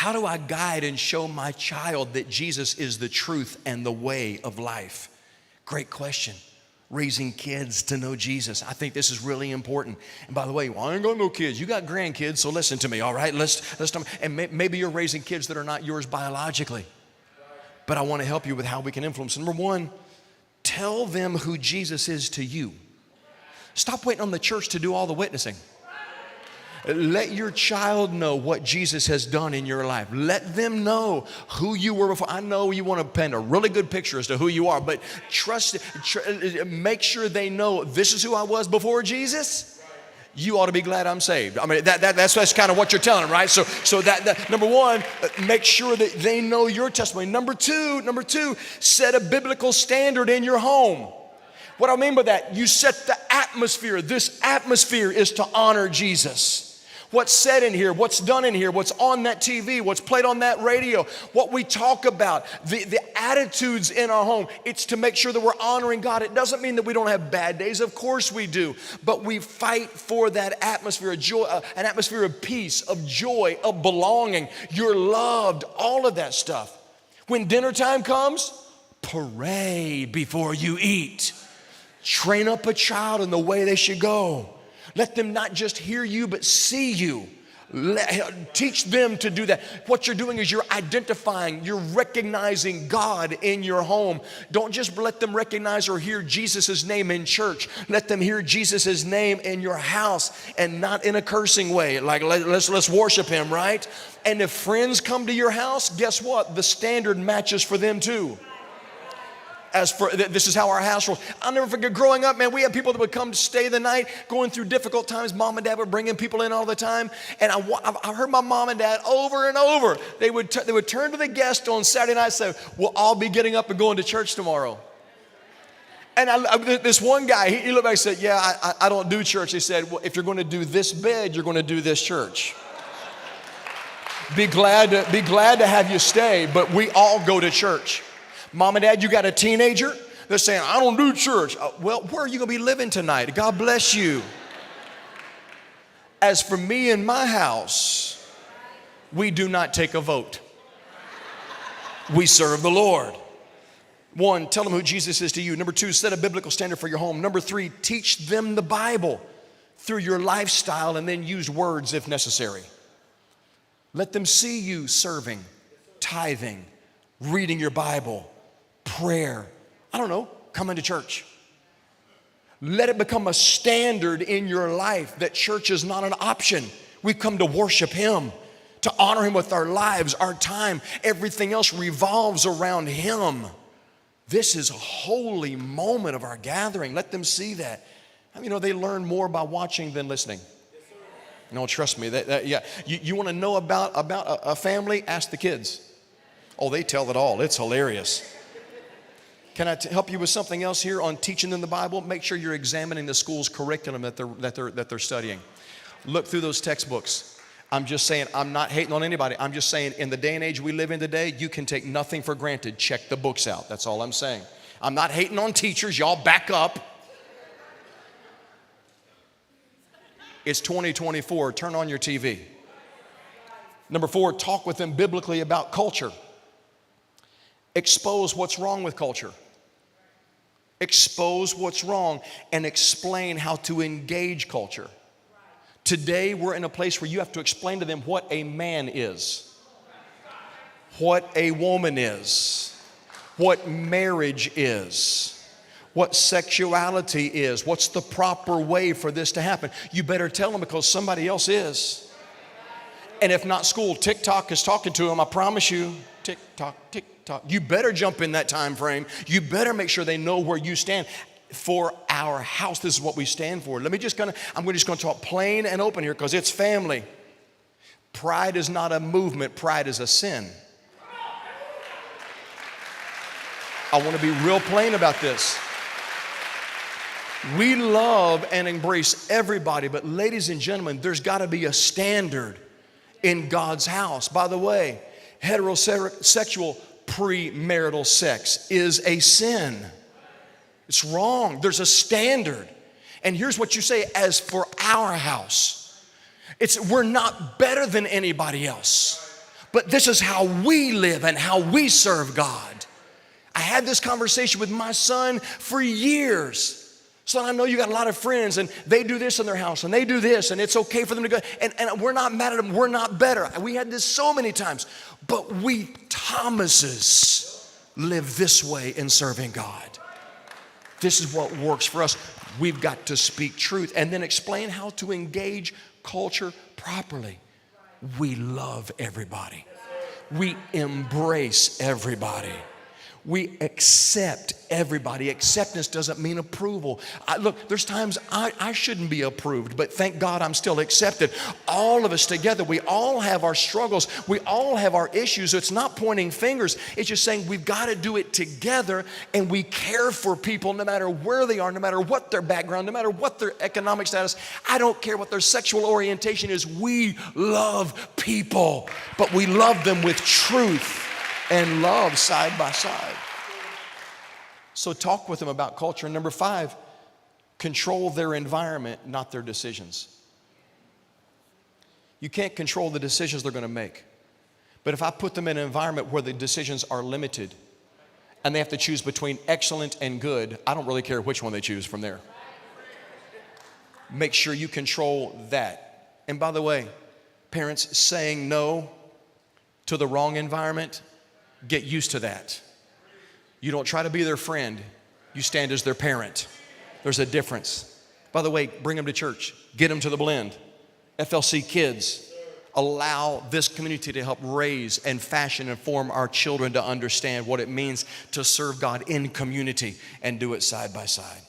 How do I guide and show my child that Jesus is the truth and the way of life? Great question. Raising kids to know Jesus. I think this is really important. And by the way, I ain't got no kids. You got grandkids, so listen to me, all right? Let's and maybe you're raising kids that are not yours biologically. But I want to help you with how we can influence. Number one, tell them who Jesus is to you. Stop waiting on the church to do all the witnessing. Let your child know what Jesus has done in your life. Let them know who you were before. I know you want to paint a really good picture as to who you are, but make sure they know this is who I was before Jesus. You ought to be glad I'm saved. I mean, that's kind of what you're telling them, right? So that number one, make sure that they know your testimony. Number two, set a biblical standard in your home. What I mean by that, you set the atmosphere. This atmosphere is to honor Jesus. What's said in here, what's done in here, what's on that TV, what's played on that radio, what we talk about, the attitudes in our home, it's to make sure that we're honoring God. It doesn't mean that we don't have bad days. Of course we do. But we fight for that atmosphere of joy, an atmosphere of peace, of joy, of belonging. You're loved, all of that stuff. When dinner time comes, pray before you eat. Train up a child in the way they should go. Let them not just hear you, but see you. Teach them to do that. What you're doing is you're identifying, you're recognizing God in your home. Don't just let them recognize or hear Jesus' name in church. Let them hear Jesus' name in your house, and not in a cursing way. Like, let's worship him, right? And if friends come to your house, guess what? The standard matches for them too. This is how our house rolls. I'll never forget growing up, man, we had people that would come to stay the night, going through difficult times. Mom and dad were bringing people in all the time. And I heard my mom and dad over and over. They would turn to the guest on Saturday night and say, we'll all be getting up and going to church tomorrow. And this one guy, he looked back and said, yeah, I don't do church. He said, well, if you're going to do this bed, you're going to do this church. Be glad to have you stay, but we all go to church. Mom and dad, you got a teenager? They're saying, I don't do church. Well, where are you going to be living tonight? God bless you. As for me and my house, we do not take a vote. We serve the Lord. One, tell them who Jesus is to you. Number two, set a biblical standard for your home. Number three, teach them the Bible through your lifestyle, and then use words if necessary. Let them see you serving, tithing, reading your Bible, prayer. I don't know, coming to church. Let it become a standard in your life that church is not an option. We've come to worship him, to honor him with our lives, our time. Everything else revolves around him. This is a holy moment of our gathering. Let them see that. You know, they learn more by watching than listening. No, trust me. You want to know about a family? Ask the kids. Oh, they tell it all. It's hilarious. Can I help you with something else here on teaching them the Bible? Make sure you're examining the school's curriculum that they're studying. Look through those textbooks. I'm just saying, I'm not hating on anybody. I'm just saying, in the day and age we live in today, you can take nothing for granted. Check the books out. That's all I'm saying. I'm not hating on teachers. Y'all back up. It's 2024. Turn on your TV. Number four, talk with them biblically about culture. Expose what's wrong with culture. Expose what's wrong and explain how to engage culture. Today, we're in a place where you have to explain to them what a man is, what a woman is, what marriage is, what sexuality is, what's the proper way for this to happen. You better tell them, because somebody else is. And if not school, TikTok is talking to them, I promise you. TikTok. You better jump in that time frame. You better make sure they know where you stand. For our house, this is what we stand for. I'm just going to talk plain and open here, because it's family. Pride is not a movement. Pride is a sin. I want to be real plain about this. We love and embrace everybody, but ladies and gentlemen, there's got to be a standard in God's house. By the way, heterosexual premarital sex is a sin. It's wrong. There's a standard. And here's what you say: as for our house, we're not better than anybody else, but this is how we live and how we serve God. I had this conversation with my son for years. Son, I know you got a lot of friends and they do this in their house and they do this and it's okay for them to go. And we're not mad at them. We're not better. We had this so many times. But we Thomases live this way in serving God. This is what works for us. We've got to speak truth and then explain how to engage culture properly. We love everybody. We embrace everybody. We accept everybody. Acceptance doesn't mean approval. Look, there's times I shouldn't be approved, but thank God I'm still accepted. All of us together, we all have our struggles. We all have our issues. So it's not pointing fingers. It's just saying we've got to do it together, and we care for people no matter where they are, no matter what their background, no matter what their economic status. I don't care what their sexual orientation is. We love people, but we love them with truth and love side by side. So talk with them about culture. And number 5, control their environment, not their decisions. You can't control the decisions they're going to make. But if I put them in an environment where the decisions are limited and they have to choose between excellent and good, I don't really care which one they choose from there. Make sure you control that. And by the way, parents, saying no to the wrong environment, get used to that. You don't try to be their friend. You stand as their parent. There's a difference. By the way, bring them to church. Get them to the blend. FLC kids. Allow this community to help raise and fashion and form our children to understand what it means to serve God in community and do it side by side.